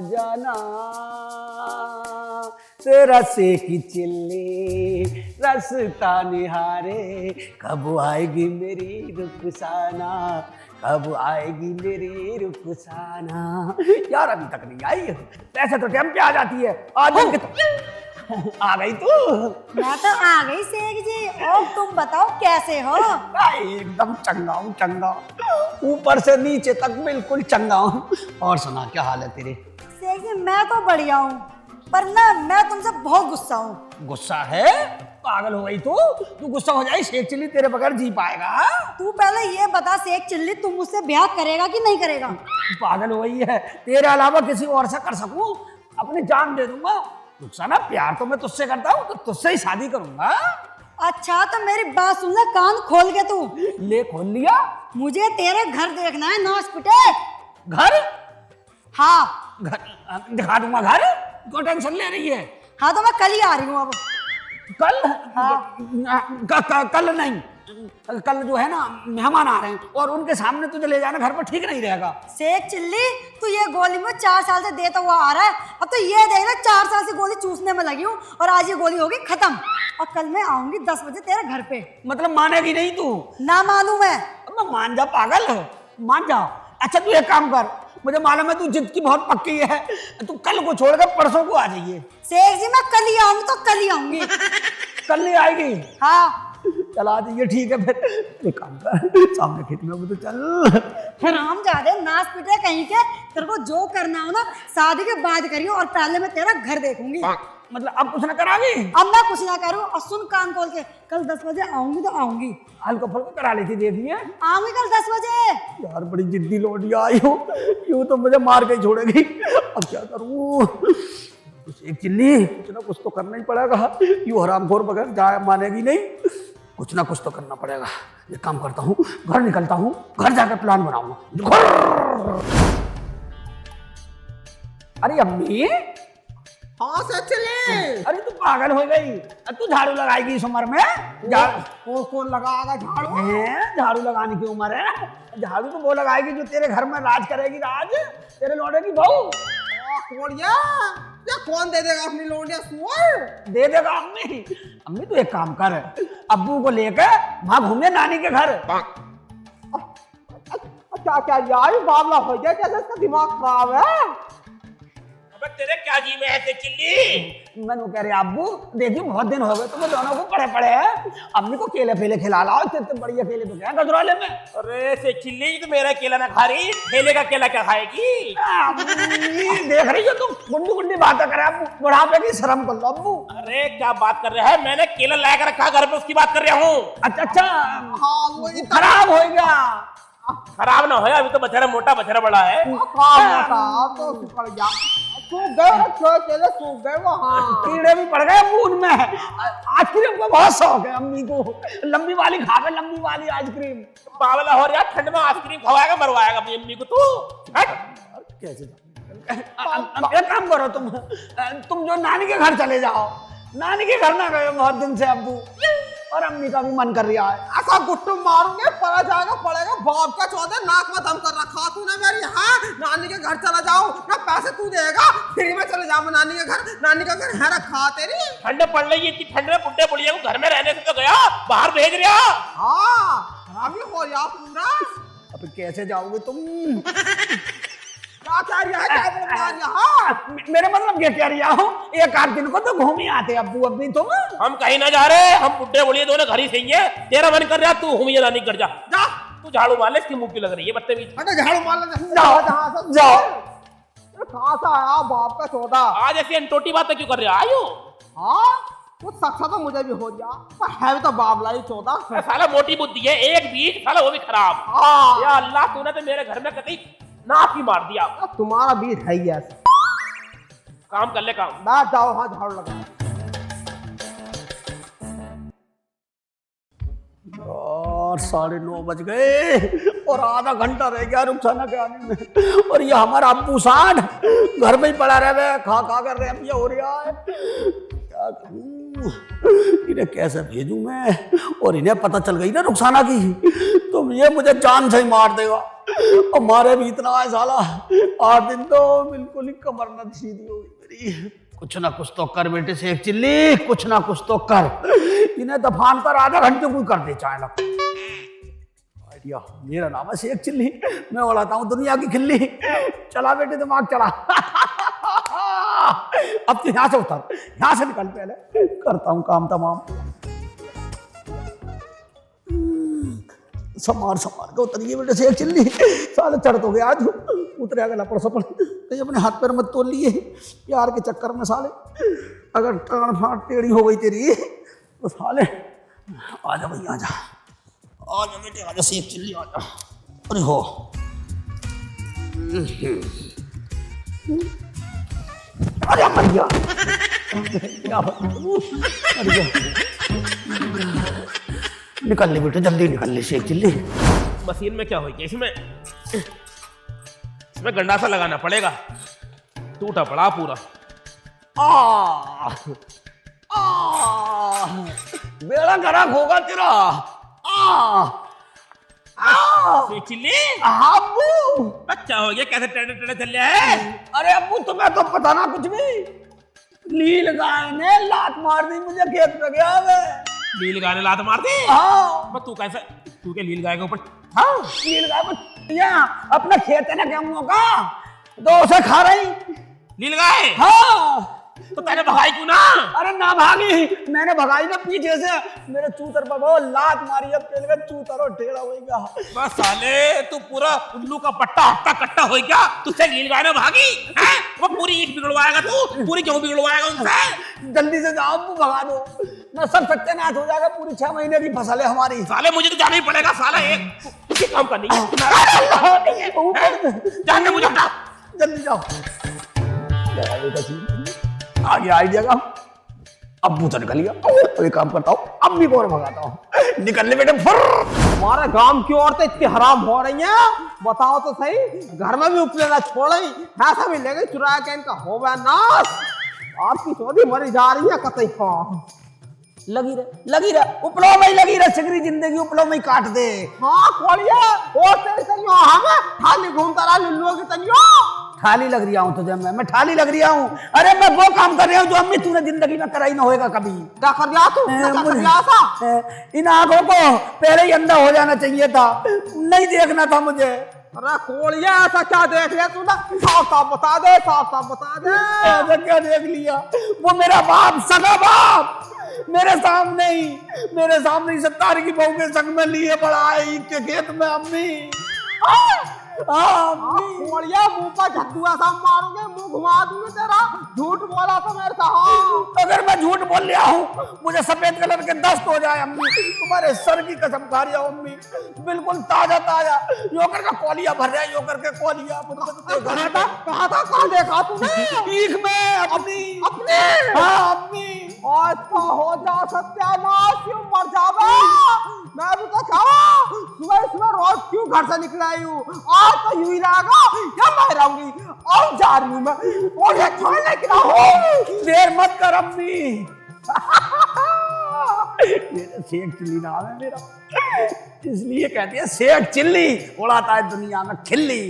जाना, तेरा से की चिल्ली रास्ता निहारे, कब आएगी मेरी रुखसाना, कब आएगी मेरी रुखसाना। यार अभी तक नहीं आई, ऐसे तो टाइम पे आ जाती है। आज आ गई तू? मैं तो आ गई शेख जी। और तुम बताओ कैसे हो? एकदम चंगा हूँ, चंगा, ऊपर से नीचे तक बिल्कुल चंगा हूँ। और सुना क्या हाल है तेरे? शेख जी मैं तो बढ़िया हूँ, पर ना मैं तुमसे बहुत गुस्सा हूँ। गुस्सा है? पागल हो गई तू गुस्सा हो जाए, शेख चिल्ली तेरे बगैर जी पाएगा? तू पहले ये बता शेख चिल्ली, तुम मुझसे ब्याह करेगा कि नहीं करेगा? पागल हो गई है, तेरे अलावा किसी और से कर सकूं? अपनी जान दे दूंगा। रुखसाना प्यार तो मैं तुझसे करता हूँ, तो तुझसे ही शादी करूंगा। अच्छा तो मेरी बात सुन ले कान खोल के तू। ले खोल लिया। मुझे तेरे घर देखना है नासपिटे। घर? हाँ घर दिखा दूंगा घर, क्यों टेंशन ले रही है? हाँ तो मैं कल ही आ रही हूँ अब। कल? हाँ। कल नहीं, कल जो है ना मेहमान आ रहे हैं, और उनके सामने तुझे ले जाना घर पर ठीक नहीं रहेगा। शेख चिल्ली तू ये गोली में 4 साल से देता हुआ आ रहा है, अब तो ये देख ले 4 साल से गोली चूसने में लगी हूँ और आज ये गोली होगी खत्म। और कल मैं आऊंगी 10 बजे तेरे घर पे। मतलब मानेगी नहीं तू? ना मानू मैं? अब मान जा, पागल है, मान जा। अच्छा तू एक काम कर, मुझे मालूम है तू जिद की बहुत पक्की है, तू कल को छोड़ के परसों को आ जाइए। शेख जी मैं कल ही आऊंगी, तो कल ही आऊंगी। कल नहीं आएगी? हाँ चल आ जाइए, ठीक है फिर। एक काम कर, सामने खेत में तो चल। हराम जादे नाच पीटे कहीं के, तेरे को जो करना हो ना शादी के बाद करियो, और पहले मैं तेरा घर देखूंगी। मतलब अब कुछ ना करागी? अब मैं कुछ ना करूँ, और सुन कान खोल के, कल 10 बजे आऊंगी तो आऊंगी। हल्का फुल्का करा लेती, देखिए आऊंगी कल 10 बजे। यार बड़ी जिद्दी लौटिया आई हो, यूं तो मुझे मार के ही छोड़ेगी। अब क्या करूं? एक चिल्ली, कुछ तो करना ही पड़ेगा। यूं हरामखोर बगैर जाए मानेगी नहीं, कुछ ना कुछ तो करना पड़ेगा। एक काम करता हूँ, घर निकलता हूँ, घर जाकर प्लान बनाऊंगा। अरे अम्मी। हाँ सच चले। अरे तू पागल हो गई, तू झाड़ू लगाएगी इस उम्र में? कौन लगाएगा झाड़ू? झाड़ू लगाने की उम्र है? झाड़ू तो वो लगाएगी जो तेरे घर में राज करेगी, राज तेरे लौटे की बहू। या कौन दे देगा अपनी लोडिया? सुअर दे देगा अम्मी। अम्मी तो एक काम कर, अब्बू को लेकर वहां घूमे नानी के घर। क्या क्या यार बावला हो गया क्या? इसका दिमाग खराब है। अबे तेरे क्या जी में है से चिल्ली? मैंने कह रहे अब्बू देखिए बहुत दिन हो गए तुम्हें दोनों को पड़े पड़े हैं, अम्मी को केले फेले खिला लाओ, इतने बढ़िया केले तो क्या गजराले में। अरे से चिल्ली तो मेरा केला ना खा रही, ठेले का केला क्या खाएगी? देख रही हो तुम, गुंडी गुंडी बातें करे अब्बू, बुढ़ापे की शर्म कर लो अब्बू। अरे क्या बात कर रहे हैं? मैंने केला लाया कर रखा घर पे, उसकी बात कर रहा हूँ। अच्छा हाँ वो खराब हो गया? खराब ना हो, अभी तो बछड़ा मोटा बछड़ा बड़ा है। तो सूख गया, सूख गए केले, सूख गए वो। हाँ कीड़े भी पड़ गए अब्बू उनमें। आइसक्रीम का बहुत शौक है अम्मी को, लंबी वाली खा के, लंबी वाली आइसक्रीम। पावला हो रहा, ठंड में आइसक्रीम खवाएगा मरवाएगा अपनी अम्मी को तू। कैसे एक काम करो तुम जो नानी के घर चले जाओ, नानी के घर ना गए बहुत दिन से अब्बू, और अम्मी का भी मन कर रहा है। ऐसा गुट्टू मारूंगे पड़ा जाएगा पड़ेगा। बाप का चौदह नाक में दम कर रखा तूने मेरी। हाँ नानी के घर चला जाओ ना, पैसे तू देगा, फ्री में चले जाओ नानी के घर। नानी का घर है रखा तेरी। ठंड पड़ रही है, इतनी ठंड में बुढ़े बुढ़िया को घर में रहने से तो गया, बाहर भेज रहा। हाँ अभी हो जा पूरा। अब कैसे जाओगे तुम? क्या कह रही है? क्या बोल रही है? हाँ मेरे मतलब क्या कह रहा हूँ, एक आध दिन को तो घूम ही आते अब्बू अब्बी तुम। हम कहीं ना जा रहे, हम बुढ़े बुढ़िया दोनों घर ही सही है। तेरा मन कर रहा तू घूमिए नानी घर जा। जा तू झाड़ू मार ले, इसकी मुंह की लग रही है बदतमीज। अरे झाड़ू मार ले। जाओ जाओ। कहाँ से आया बाप का चौदह? आज ऐसी अनटोटी बातें क्यों कर रहे हो? आयो हाँ कुछ सक्सा तो मुझे भी हो गया, पर है भी तो बाबला ही 14। साला मोटी बुद्धि है, एक बीज साला वो भी खराब। हाँ या अल्लाह तूने तो मेरे घर में कतई नाक ही मार दिया। तुम्हारा बीज है ही ऐसा। काम कर ले काम। बैठ जाओ, हाँ झाड़ू लगा। और 9:30 बज गए और आधा घंटा रह गया रुखसाना के आने में, और ये हमारा अब्बू साठ घर में ही पड़ा रहे, खा खा कर रहे, अब ये हो रहा है। क्या करूं, इन्हें कैसे भेजूं मैं, और इन्हें पता चल गई ना रुखसाना की तो ये मुझे जान से ही मार देगा। और मारे भी इतना है साला, 8 दिन तो बिल्कुल ही कमर न सीधी हो गई मेरी। कुछ ना कुछ तो कर बेटे शेख चिल्ली, कुछ ना कुछ तो कर, इन्हें दफान कर आधा घंटे कोई कर दे चाहे। आइडिया, मेरा नाम है शेख चिल्ली, मैं उड़ाता हूँ दुनिया की खिल्ली। चला बेटे दिमाग चला। अब तो यहाँ से उतर, यहाँ से निकल, पहले करता हूँ काम तमाम। समार के उतरिए बेटे शेख चिल्ली, साले चढ़ तो गया आज, उतरे अगला परसों कहीं अपने हाथ पैर मत तोड़ लिए यार के चक्कर में साले। अगर टाण फाट टेढ़ी हो गई तेरी तो साले आजा भाई आजा, आजा बेटे आजा शेख चिल्ली आजा। अरे हो अरे भैया निकल ले बेटे, जल्दी निकल ले शेख चिल्ली। मशीन में क्या होगी इसमें गंडासा लगाना पड़ेगा, टूटा पड़ा पूरा। बेड़ा खराब होगा तेरा। चिल्ली अब्बू बच्चा हो गया, कैसे टेढ़े टेढ़े चल रहा है? अरे अब्बू तुम्हें तो पता ना कुछ भी, नील गाय ने लात मार दी मुझे खेत पे गया मैं। नील गाय ने लात मार दी? हाँ तू कैसे, तू क्या नील गाय के ऊपर? हाँ नील गाय अपना खेत है ना गेहूं का, तो उसे खा रही नील गाय। हाँ तो मैंने भगाई क्यों ना? अरे ना भागी, मैंने भगाई ना पीछे से, मेरे चूतर पर वो लात मारी है, पेल का चूतर और टेढ़ा हो गया। बस साले तू पूरा उल्लू का पट्टा हट्टा कट्टा हो गया, तुझसे नील गाय ने भागी है? वो पूरी ईंट बिगड़वाएगा तू, पूरी गेहूं बिगड़वाएगा उनसे। जल्दी से जाओ भगा दो, ना सब सत्यानाश हो जाएगा, पूरी 6 महीने की फसल है हमारी। साले मुझे तो जाना ही पड़ेगा साला, एक काम करनी है। जाने मुझे हटा, जल्दी जाओ। आगे आइडिया का अब्बू तो निकल गया, तो एक काम करता हूँ अम्मी को और भगाता हूँ। निकल ले बेटे फुर। हमारे गांव की औरतें इतनी हराम हो रही हैं, बताओ तो सही, घर में भी उपले ना छोड़े, ऐसा भी ले गई चुरा के इनका हो गया नाश। आपकी चौधी मरी जा रही है कतई खा। लगी रहे उपलो में ही लगी रहे, सिगरी जिंदगी उपलो में ही काट दे। हाँ खोलिए, ओ तेरी तनियो हमें थाली घूमता रहा लुल्लुओं की तनियो। ठाली लग रहा हूँ तुझे, मैं ठाली लग रहा हूँ। अरे मैं वो काम कर रहा हूँ जो अम्मी तूने जिंदगी में करा ही ना होएगा कभी। क्या कर दिया तू? क्या कर दिया था? इन आंखों को पहले ही अंधा हो जाना चाहिए था, नहीं देखना था मुझे। अरे कोड़िया ऐसा क्या देख लिया तूने? साफ साफ बता दे, साफ साफ बता दे। ऐसा क्या देख लिया? वो मेरा बाप, सगा बाप, मेरे सामने ही 70 की बहू के संग में लिए बड़ा है इनके खेत में अम्मी। कोड़िया मुंह पर झद्दू ऐसा मारूंगे, मुंह घुमा दूंगे तेरा। झूठ बोला तो मेरे साथ। अगर मैं झूठ बोल लिया हूँ, मुझे सफेद कलर के दस्त हो जाए अम्मी, तुम्हारे सर की कसम खा रही हूँ अम्मी, बिल्कुल ताजा योकर का कौलिया भर रहा है, योकर के कौलिया। कहाँ देखा तूने? ईख में अपनी। हाँ अम्मी। अच्छा हो जा सत्यानाश, क्यों मर जावे? मैं भी तो सुबह रोज क्यों घर से निकल आई हूँ? आज तो यूं ही रहेगा या मैं रहूंगी? और जा रही हूँ मैं, और ये छोड़ने की ना हो। देर मत कर अम्मी। मेरा शेख चिल्ली नाम है मेरा, इसलिए कहते हैं शेख चिल्ली, उड़ाता है दुनिया में खिल्ली।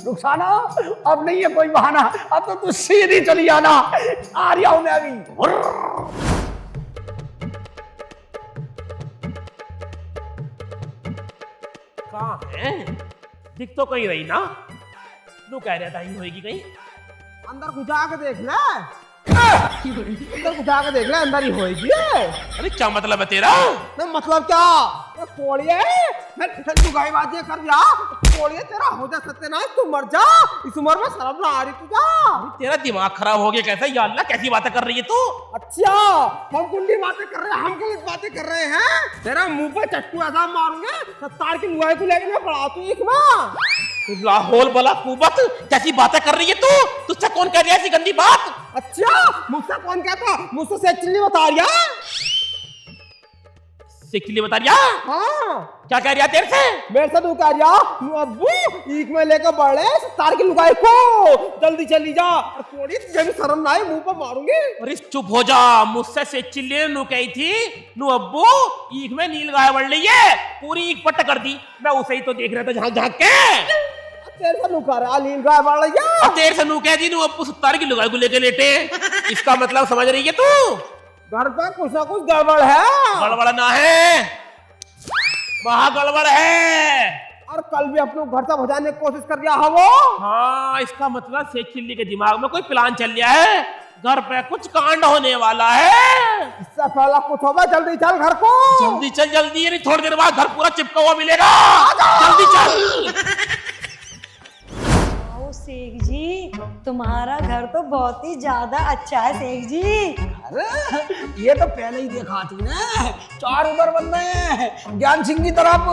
रुखसाना अब नहीं है कोई बहाना, अब तो तू सीधी चली आना। आ रहा हूं मैं अभी। कहाँ है? दिख तो कहीं रही ना, तू कह रहा था ही होएगी कहीं। अंदर घुसा के देख ले, अंदर घुसा के देख ले, अंदर ही होएगी। अरे क्या मतलब है तेरा? नहीं मतलब क्या? कोड़िए तू गायबाजी कर जा, कोड़िए तेरा हो जा सत्यानाश, तू मर जा। इस उम्र में शर्म ना आ रही तुझे? तेरा दिमाग खराब हो गया कैसा? या अल्लाह कैसी बातें कर रही है तू? अच्छा हम कुंडी बातें कर रहे हैं, हम गलत बातें कर रहे हैं? तेरा मुंह पे चट्टू ऐसा मारूंगे 70 की लुगाई को लेके मैं पढ़ा तू इसमें। लाहौल बला कुबत, कैसी बातें कर रही है तू? तुझसे कौन कह रही है ऐसी गंदी बात? अच्छा मुझसे कौन कहता? मुझसे शेख चिल्ली बता रही है। उससे चिल्ली बता दिया हाँ क्या कह रहा तेरे से? मेरे से तू कह रहा अब्बू ईक में लेकर बढ़े तार की लुगाई को जल्दी चली जा और थोड़ी तुझे भी शर्म ना आए मुंह पर मारूंगी। अरे चुप हो जा, मुझसे से चिल्ली नु कही थी नु अब्बू ईख में नील गाय बढ़ रही है, पूरी ईख पट्ट कर दी। मैं उसे ही तो देख रहा था झांक झांक के। तेरे से नुका रहा नील गाय बढ़ रही है। तेरे से नु कह दी नु अब्बू सत्तार की लुगाई को लेके लेटे। इसका मतलब समझ रही है तू? घर पर कुछ ना कुछ गड़बड़ है। गड़बड़ ना है, वहां गड़बड़ है। और कल भी अपने घर से भजाने की कोशिश कर रहा है वो। हाँ इसका मतलब शेख चिल्ली के दिमाग में कोई प्लान चल रहा है, घर पे कुछ कांड होने वाला है। इससे पहला कुछ होगा, जल्दी चल घर को। जल्दी चल, जल्दी नहीं थोड़ी देर बाद घर पूरा चिपका हुआ मिलेगा। जल्दी चल। आओ शेख जी, तुम्हारा घर तो बहुत ही ज्यादा अच्छा है शेख जी। अरे ये तो पहले ही देखा थी ना, 4 उधर बन रहे हैं ज्ञान सिंह की तरफ,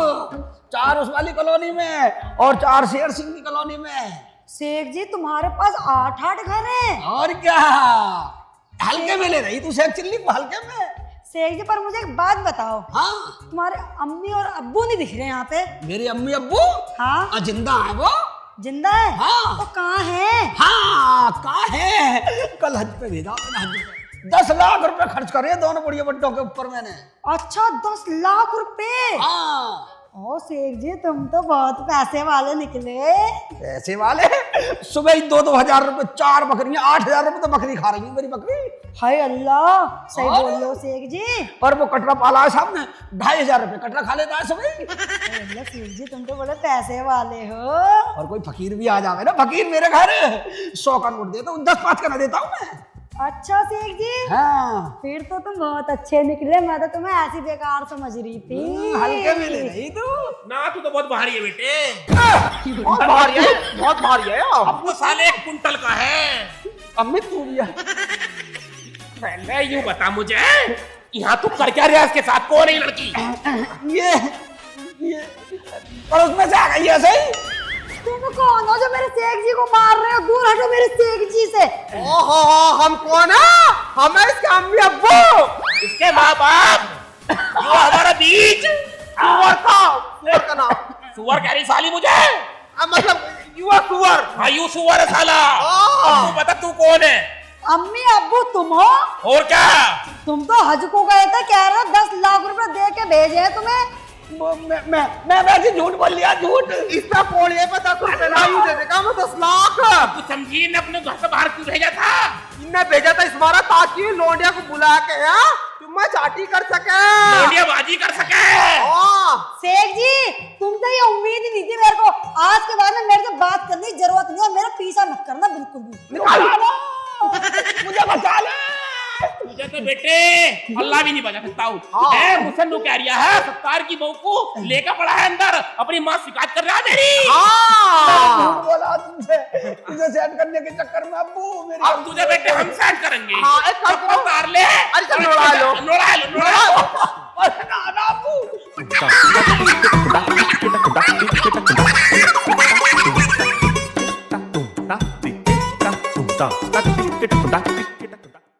4 उस वाली कॉलोनी में और 4 शेर सिंह की कॉलोनी में। शेख जी तुम्हारे पास 8 घर हैं। और क्या, हल्के में ले रही तू शेख चिल्ली को, हल्के में। शेख जी पर मुझे एक बात बताओ, हाँ तुम्हारे अम्मी और अब्बू नहीं दिख रहे यहाँ पे। मेरी अम्मी अब्बू हाँ जिंदा है वो। जिंदा है? हाँ। तो कहाँ है? हाँ कहाँ है, कल हज पे भेजा मैंने, हज पे 10 लाख रुपए खर्च करे दोनों बुढ़िया बट्टों के ऊपर मैंने। अच्छा 10 लाख रुपए? हाँ ओ शेख जी तुम तो बहुत पैसे वाले निकले। पैसे वाले, सुबह ही 2-2 हजार रुपए, 4 बकरियां, 8,000 रुपए तो बकरी खा रही है मेरी बकरी। हाय अल्लाह, सही और? बोल रहे हो शेख जी। और वो कटरा पाला है साहब ने, 2,500 रुपए कटरा खा लेता है सुबह। हाय अल्लाह शेख जी तुम तो बड़े पैसे वाले हो। और कोई फकीर भी आ जावे ना, फकीर मेरे घर 100 का नोट देता हूँ, 10-5 का ना देता हूँ मैं। अच्छा शेख जी, हाँ फिर तो तुम बहुत अच्छे निकले, मैं तो तुम्हें ऐसी बेकार समझ रही थी। हल्के में ले रही तू। ना तू तो बहुत भारी है बेटे, बहुत भारी है, बहुत भारी है। अब तो साले 1 कुंटल का है। अम्मी तू भी है। पहले यूं बता मुझे, यहाँ तू कर क्या रहा है इसके साथ? कौन है ये लड़की? ये और उसमें से आ गई है सही। तुम कौन हो जो मेरे शेख जी को मार रहे हो? दूर हटो मेरे शेख जी से। ओहो हम कौन है? हम है इसके अम्मी अब्बू, इसके माँ बाप, जो हमारा बीज। सुअर का नाम। सुअर कह रही साली मुझे? मतलब युवा सुअर। हाँ यू सुअर है साला। हाँ। अब तू बता तू कौन है? अम्मी अब्बू तुम हो? और क्या? तुम तो हज को गए थे, कह रहे हो 10 लाख रुपए दे के भेजे हैं तुम्हें। मैं वैसे झूठ बोल लिया, झूठ। इसका पोड़िए पे 10 रुपए लाई दे देगा, मैं 10 लाख। तू समझी ने अपने घर से बाहर क्यों भेजा था? इनने भेजा था इस बार ताकि लोडिया को बुला के तुम मैं चाटी कर सके, लोडिया बाजी कर सके। शेख जी तुमसे ये उम्मीद ही नहीं थी मेरे को। आज के बाद में मेरे से बात करने की जरूरत नहीं है, मेरा पीछा मत करना बिल्कुल भी। मुझे बचा ले। मुझे तो बेटे अल्लाह भी नहीं बचा सकता हूँ। मुझसे नु कह रहा है सत्तार की बहू को लेकर पड़ा है अंदर, अपनी माँ शिकायत कर रहा है मेरी। झूठ बोला तुमसे, तुझे सेट करने के चक्कर में अब्बू मेरी। अब तुझे बेटे हम सेट करेंगे। हाँ, एक काम करो। उतार ले। अरे चल नोड़ा लो। नोड़ा लो, नोड़ा लो। अरे ना अब्बू।